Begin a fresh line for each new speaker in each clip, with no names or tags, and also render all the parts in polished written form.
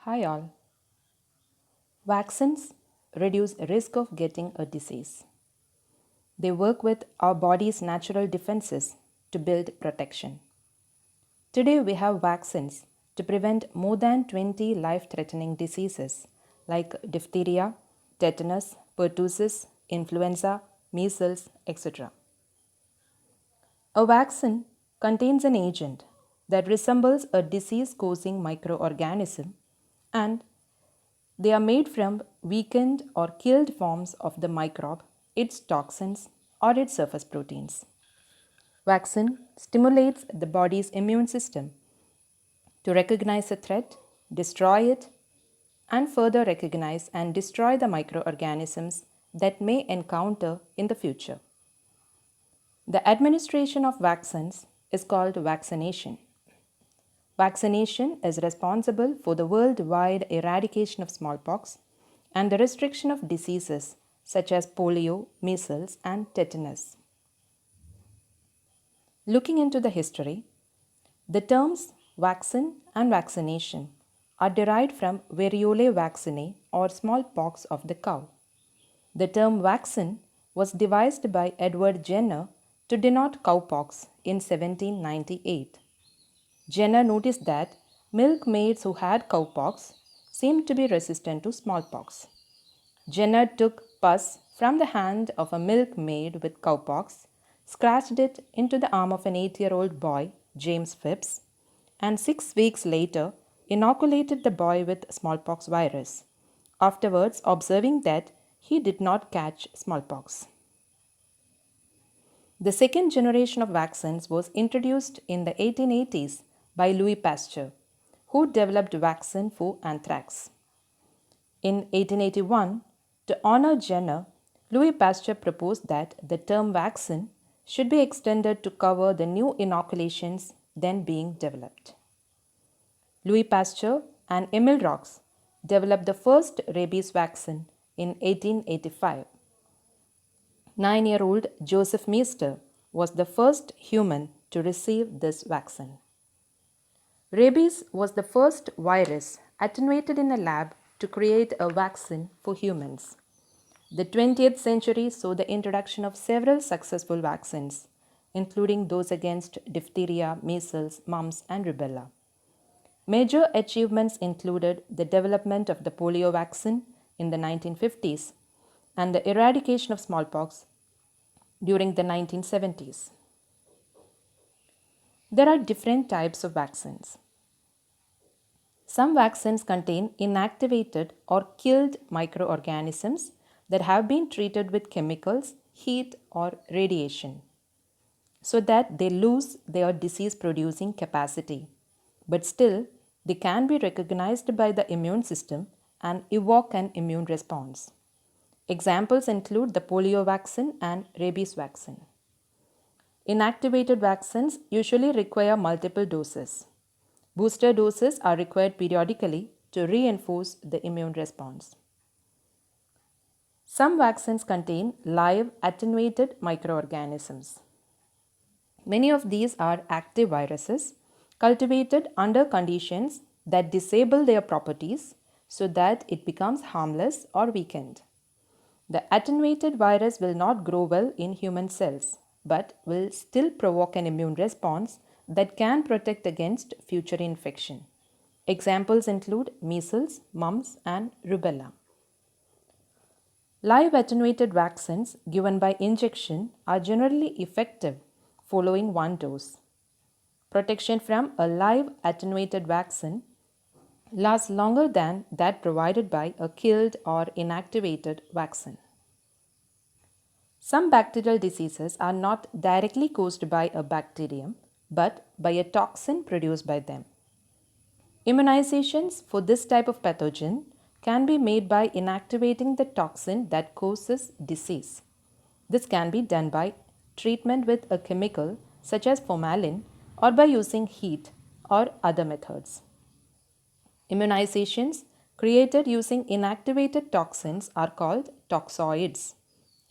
Hi all. Vaccines reduce risk of getting a disease. They work with our body's natural defenses to build protection. Today we have vaccines to prevent more than 20 life-threatening diseases like diphtheria, tetanus, pertussis, influenza, measles, etc. A vaccine contains an agent that resembles a disease-causing microorganism and they are made from weakened or killed forms of the microbe, its toxins, or its surface proteins. Vaccine stimulates the body's immune system to recognize a threat, destroy it, and further recognize and destroy the microorganisms that may encounter in the future. The administration of vaccines is called vaccination. Vaccination is responsible for the worldwide eradication of smallpox and the restriction of diseases such as polio, measles, and tetanus. Looking into the history, the terms vaccine and vaccination are derived from variole vaccinae or smallpox of the cow. The term vaccine was devised by Edward Jenner to denote cowpox in 1798. Jenner noticed that milkmaids who had cowpox seemed to be resistant to smallpox. Jenner took pus from the hand of a milkmaid with cowpox, scratched it into the arm of an 8-year-old boy, James Phipps, and 6 weeks later inoculated the boy with smallpox virus, afterwards observing that he did not catch smallpox. The second generation of vaccines was introduced in the 1880s by Louis Pasteur, who developed vaccine for anthrax. In 1881, to honor Jenner, Louis Pasteur proposed that the term vaccine should be extended to cover the new inoculations then being developed. Louis Pasteur and Emil Rox developed the first rabies vaccine in 1885. 9-year-old Joseph Meester was the first human to receive this vaccine. Rabies was the first virus attenuated in a lab to create a vaccine for humans. The 20th century saw the introduction of several successful vaccines, including those against diphtheria, measles, mumps, and rubella. Major achievements included the development of the polio vaccine in the 1950s and the eradication of smallpox during the 1970s. There are different types of vaccines. Some vaccines contain inactivated or killed microorganisms that have been treated with chemicals, heat, or radiation so that they lose their disease producing capacity. But still, they can be recognized by the immune system and evoke an immune response. Examples include the polio vaccine and rabies vaccine. Inactivated vaccines usually require multiple doses. Booster doses are required periodically to reinforce the immune response. Some vaccines contain live attenuated microorganisms. Many of these are active viruses cultivated under conditions that disable their properties so that it becomes harmless or weakened. The attenuated virus will not grow well in human cells, but will still provoke an immune response that can protect against future infection. Examples include measles, mumps, and rubella. Live attenuated vaccines given by injection are generally effective following one dose. Protection from a live attenuated vaccine lasts longer than that provided by a killed or inactivated vaccine. Some bacterial diseases are not directly caused by a bacterium, but by a toxin produced by them. Immunizations for this type of pathogen can be made by inactivating the toxin that causes disease. This can be done by treatment with a chemical such as formalin or by using heat or other methods. Immunizations created using inactivated toxins are called toxoids.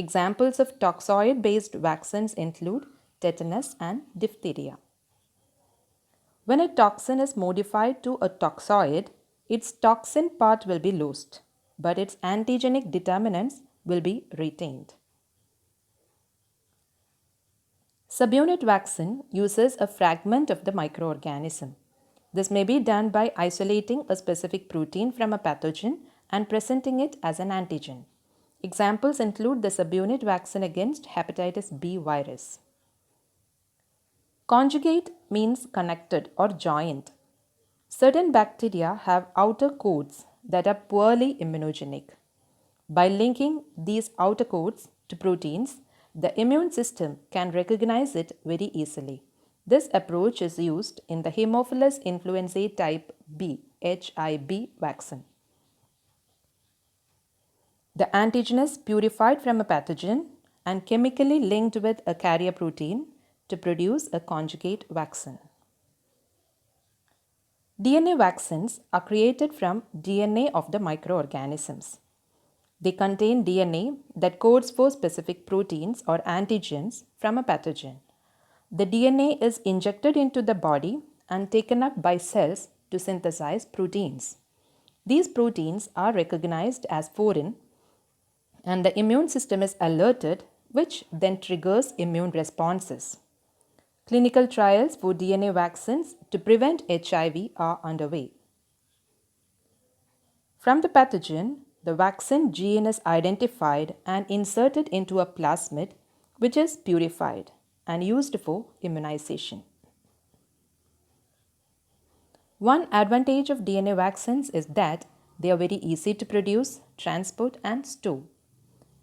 Examples of toxoid-based vaccines include tetanus and diphtheria. When a toxin is modified to a toxoid, its toxin part will be lost, but its antigenic determinants will be retained. Subunit vaccine uses a fragment of the microorganism. This may be done by isolating a specific protein from a pathogen and presenting it as an antigen. Examples include the subunit vaccine against hepatitis B virus. Conjugate means connected or joined. Certain bacteria have outer coats that are poorly immunogenic. By linking these outer coats to proteins, the immune system can recognize it very easily. This approach is used in the Haemophilus influenzae type B (HIB) vaccine. The antigen is purified from a pathogen and chemically linked with a carrier protein to produce a conjugate vaccine. DNA vaccines are created from DNA of the microorganisms. They contain DNA that codes for specific proteins or antigens from a pathogen. The DNA is injected into the body and taken up by cells to synthesize proteins. These proteins are recognized as foreign and the immune system is alerted, which then triggers immune responses. Clinical trials for DNA vaccines to prevent HIV are underway. From the pathogen, the vaccine gene is identified and inserted into a plasmid, which is purified and used for immunization. One advantage of DNA vaccines is that they are very easy to produce, transport, and store.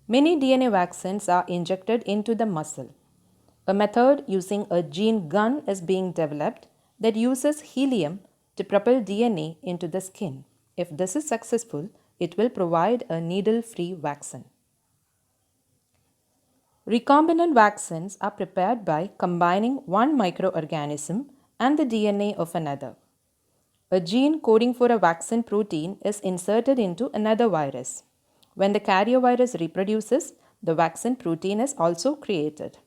Many DNA vaccines are injected into the muscle. A method using a gene gun is being developed that uses helium to propel DNA into the skin. If this is successful, it will provide a needle-free vaccine. Recombinant vaccines are prepared by combining one microorganism and the DNA of another. A gene coding for a vaccine protein is inserted into another virus. When the carrier virus reproduces, the vaccine protein is also created.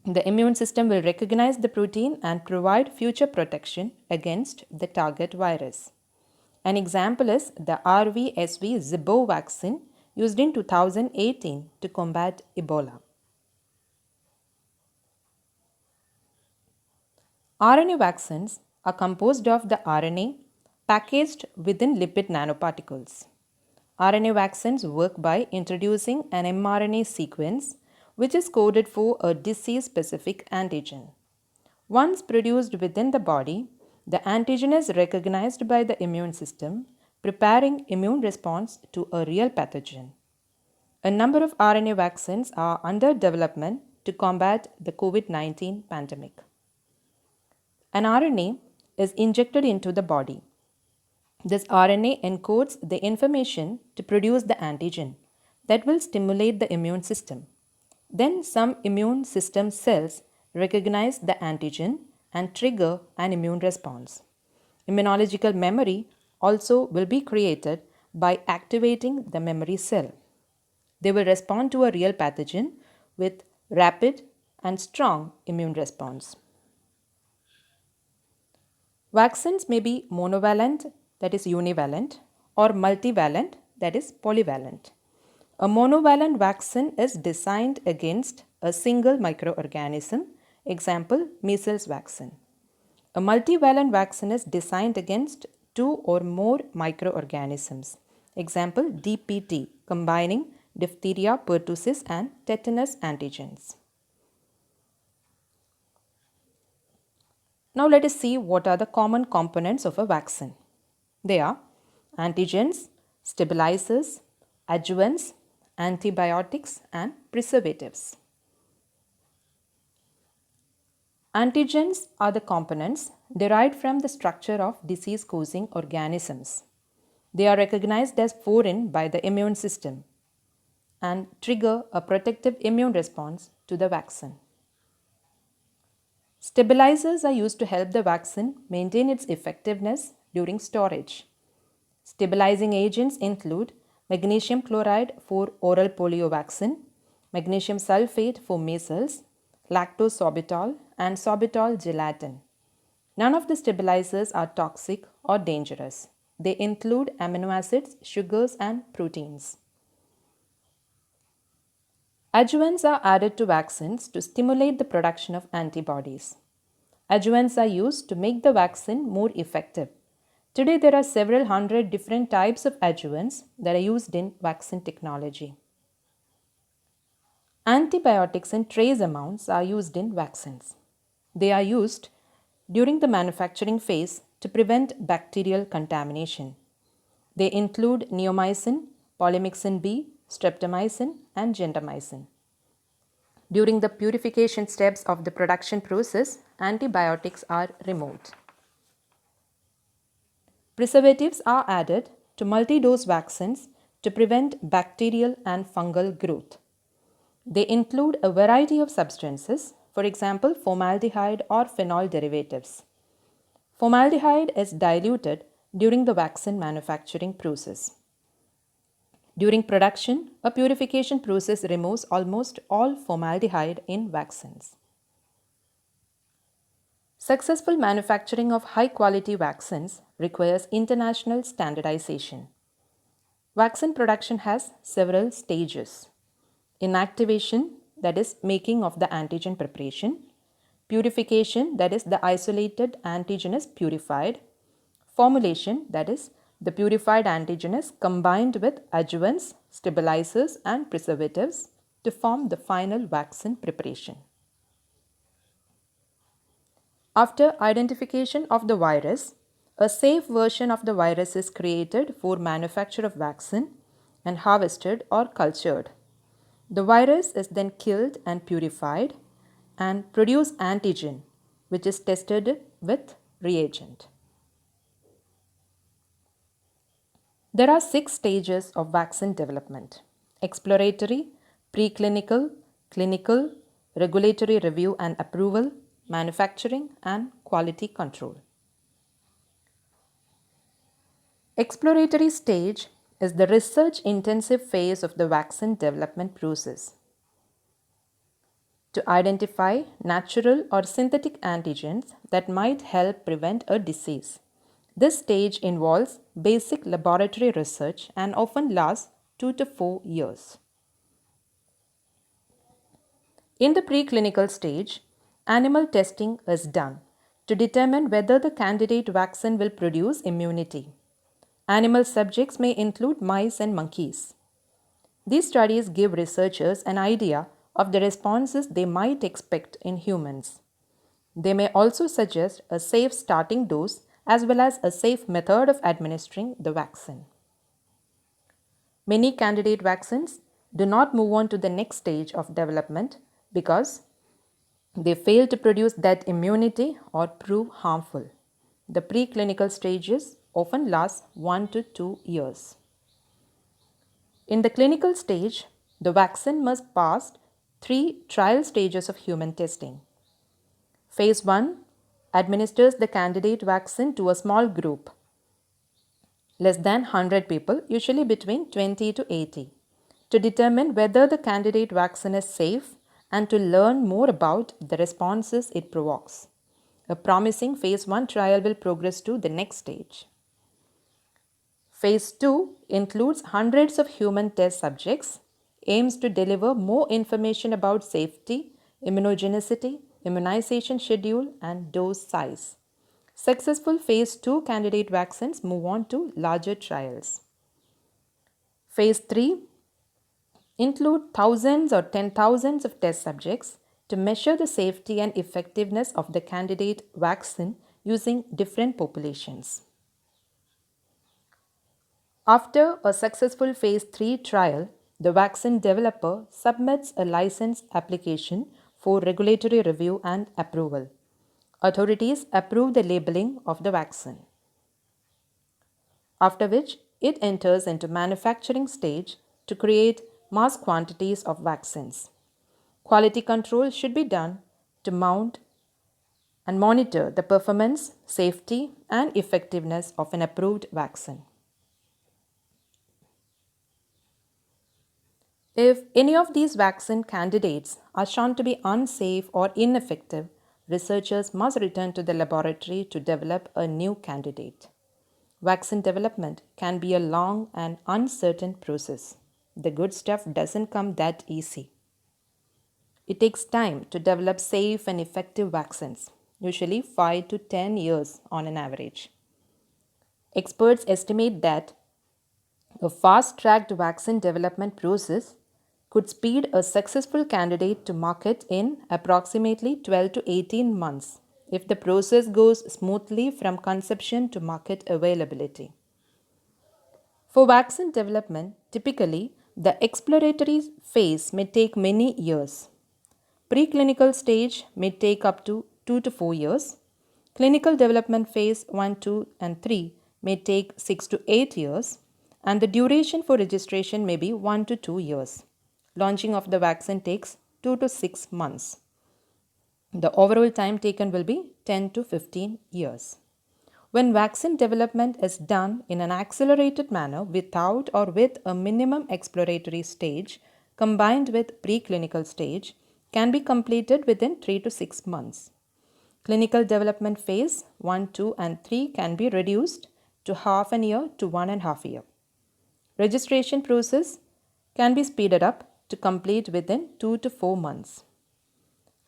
The immune system will recognize the protein and provide future protection against the target virus. An example is the RVSV Zibo vaccine used in 2018 to combat Ebola. RNA vaccines are composed of the RNA packaged within lipid nanoparticles. RNA vaccines work by introducing an mRNA sequence which is coded for a disease-specific antigen. Once produced within the body, the antigen is recognized by the immune system, preparing immune response to a real pathogen. A number of RNA vaccines are under development to combat the COVID-19 pandemic. An RNA is injected into the body. This RNA encodes the information to produce the antigen that will stimulate the immune system. Then some immune system cells recognize the antigen and trigger an immune response. Immunological memory also will be created by activating the memory cell. They will respond to a real pathogen with rapid and strong immune response. Vaccines may be monovalent, that is univalent, or multivalent, that is polyvalent. A monovalent vaccine is designed against a single microorganism, example measles vaccine. A multivalent vaccine is designed against two or more microorganisms, example DPT, combining diphtheria, pertussis and tetanus antigens. Now let us see what are the common components of a vaccine. They are antigens, stabilizers, adjuvants, antibiotics and preservatives. Antigens are the components derived from the structure of disease-causing organisms. They are recognized as foreign by the immune system and trigger a protective immune response to the vaccine. Stabilizers are used to help the vaccine maintain its effectiveness during storage. Stabilizing agents include magnesium chloride for oral polio vaccine, magnesium sulfate for measles, lactose sorbitol, and sorbitol gelatin. None of the stabilizers are toxic or dangerous. They include amino acids, sugars, and proteins. Adjuvants are added to vaccines to stimulate the production of antibodies. Adjuvants are used to make the vaccine more effective. Today, there are several hundred different types of adjuvants that are used in vaccine technology. Antibiotics in trace amounts are used in vaccines. They are used during the manufacturing phase to prevent bacterial contamination. They include neomycin, polymyxin B, streptomycin, and gentamicin. During the purification steps of the production process, antibiotics are removed. Preservatives are added to multi-dose vaccines to prevent bacterial and fungal growth. They include a variety of substances, for example, formaldehyde or phenol derivatives. Formaldehyde is diluted during the vaccine manufacturing process. During production, a purification process removes almost all formaldehyde in vaccines. Successful manufacturing of high-quality vaccines requires international standardization. Vaccine production has several stages. Inactivation, that is making of the antigen preparation. Purification, that is the isolated antigen is purified. Formulation, that is the purified antigen is combined with adjuvants, stabilizers, and preservatives to form the final vaccine preparation. After identification of the virus, a safe version of the virus is created for manufacture of vaccine and harvested or cultured. The virus is then killed and purified and produce antigen, which is tested with reagent. There are 6 stages of vaccine development: exploratory, preclinical, clinical, regulatory review and approval, manufacturing, and quality control. Exploratory stage is the research-intensive phase of the vaccine development process. To identify natural or synthetic antigens that might help prevent a disease. This stage involves basic laboratory research and often lasts 2 to 4 years. In the preclinical stage, animal testing is done to determine whether the candidate vaccine will produce immunity. Animal subjects may include mice and monkeys. These studies give researchers an idea of the responses they might expect in humans. They may also suggest a safe starting dose as well as a safe method of administering the vaccine. Many candidate vaccines do not move on to the next stage of development because they fail to produce that immunity or prove harmful. The preclinical stages often last 1 to 2 years. In the clinical stage, the vaccine must pass 3 trial stages of human testing. Phase 1 administers the candidate vaccine to a small group, less than 100 people, usually between 20 to 80, to determine whether the candidate vaccine is safe and to learn more about the responses it provokes. A promising phase 1 trial will progress to the next stage. Phase 2 includes hundreds of human test subjects, aims to deliver more information about safety, immunogenicity, immunization schedule, and dose size. Successful phase 2 candidate vaccines move on to larger trials. Phase 3 include thousands or 10,000s of test subjects to measure the safety and effectiveness of the candidate vaccine using different populations. After a successful phase 3 trial, the vaccine developer submits a license application for regulatory review and approval. Authorities approve the labeling of the vaccine, after which it enters into manufacturing stage to create mass quantities of vaccines. Quality control should be done to mount and monitor the performance, safety, and effectiveness of an approved vaccine. If any of these vaccine candidates are shown to be unsafe or ineffective, researchers must return to the laboratory to develop a new candidate. vaccine development can be a long and uncertain process. The good stuff doesn't come that easy. It takes time to develop safe and effective vaccines, usually 5 to 10 years on an average. Experts estimate that a fast tracked vaccine development process could speed a successful candidate to market in approximately 12 to 18 months if the process goes smoothly from conception to market availability. For vaccine development, typically the exploratory phase may take many years. Preclinical stage may take up to 2 to 4 years. Clinical development phase 1, 2, and 3 may take 6 to 8 years, and the duration for registration may be 1 to 2 years. Launching of the vaccine takes 2 to 6 months. The overall time taken will be 10 to 15 years. When vaccine development is done in an accelerated manner without or with a minimum exploratory stage combined with preclinical stage, can be completed within 3 to 6 months. Clinical development phase 1, 2, and 3 can be reduced to half an year to 1.5 years. Registration process can be speeded up to complete within 2 to 4 months.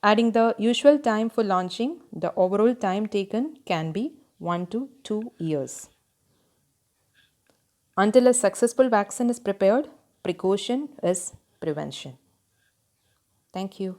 Adding the usual time for launching, the overall time taken can be 1 to 2 years. Until a successful vaccine is prepared, precaution is prevention. Thank you.